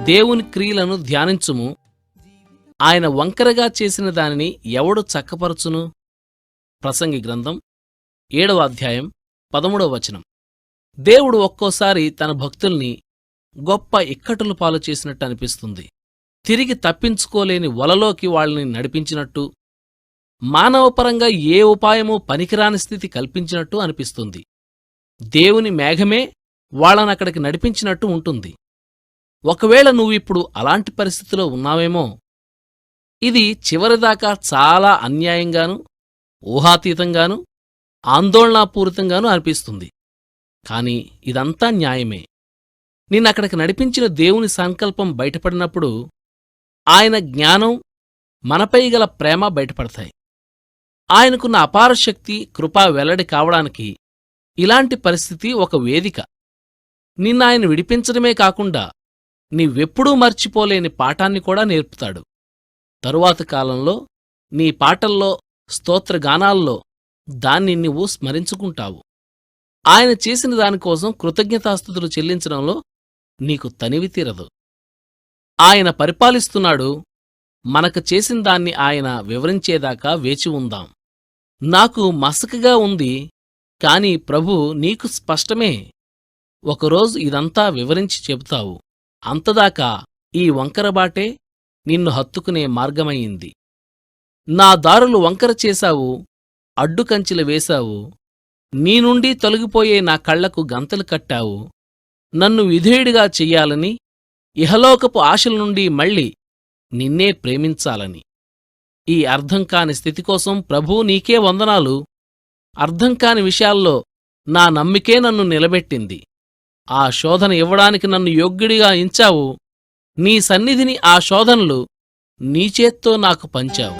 దేవుని క్రియలను ధ్యానించుము. ఆయన వంకరగా చేసిన దానిని ఎవడు చక్కపరచును? ప్రసంగి గ్రంథం 7వ అధ్యాయం 13వ వచనం. దేవుడు ఒక్కోసారి తన భక్తుల్ని గొప్ప ఇక్కటులు పాలు చేసినట్టు అనిపిస్తుంది. తిరిగి తప్పించుకోలేని వలలోకి వాళ్ళని నడిపించినట్టు, మానవపరంగా ఏ ఉపాయమూ పనికిరాని స్థితి కల్పించినట్టు అనిపిస్తుంది. దేవుని మేఘమే వాళ్ళనక్కడికి నడిపించినట్టు ఉంటుంది. ఒకవేళ నువ్విప్పుడు అలాంటి పరిస్థితిలో ఉన్నావేమో. ఇది చివరిదాకా చాలా అన్యాయంగానూ, ఊహాతీతంగానూ, ఆందోళనాపూరితంగానూ అనిపిస్తుంది. కాని ఇదంతా న్యాయమే. నిన్నక్కడికి నడిపించిన దేవుని సంకల్పం బయటపడినప్పుడు ఆయన జ్ఞానం, మనపై గల ప్రేమ బయటపడతాయి. ఆయనకున్న అపార శక్తి, కృప వెల్లడి కావడానికి ఇలాంటి పరిస్థితి ఒక వేదిక. నిన్నాయన విడిపించడమే కాకుండా నీవెప్పుడూ మర్చిపోలేని పాఠాన్ని కూడా నేర్పుతాడు. తరువాత కాలంలో నీ పాటల్లో, స్తోత్రగానాల్లో దాన్ని నువ్వు స్మరించుకుంటావు. ఆయన చేసిన దానికోసం కృతజ్ఞతాస్తుతులు చెల్లించడంలో నీకు తనివి తీరదు. ఆయన పరిపాలిస్తున్నాడు. మనకు చేసిన దాన్ని ఆయన వివరించేదాకా వేచి ఉందాం. నాకు మసకగా ఉంది, కాని ప్రభూ నీకు స్పష్టమే. ఒకరోజు ఇదంతా వివరించి చెబుతావు. అంతదాకా ఈ వంకరబాటే నిన్ను హత్తుకునే మార్గమయ్యింది. నా దారులు వంకర చేశావు, అడ్డుకంచెలు వేశావు. నీ నుండి తొలగిపోయే నా కళ్లకు గంతలు కట్టావు. నన్ను విధేయుడిగా చెయ్యాలని, ఇహలోకపు ఆశల నుండి మళ్ళీ నిన్నే ప్రేమించాలని. ఈ అర్థంకాని స్థితి కోసం ప్రభూ నీకే వందనాలు. అర్థంకాని విషయాల్లో నా నమ్మికే నన్ను నిలబెట్టింది. ఆ శోధన ఇవ్వడానికి నన్ను యోగ్యుడిగా ఎంచావు. నీ సన్నిధిని ఆ శోధనలు నీ చేత్తో నాకు పంచావు.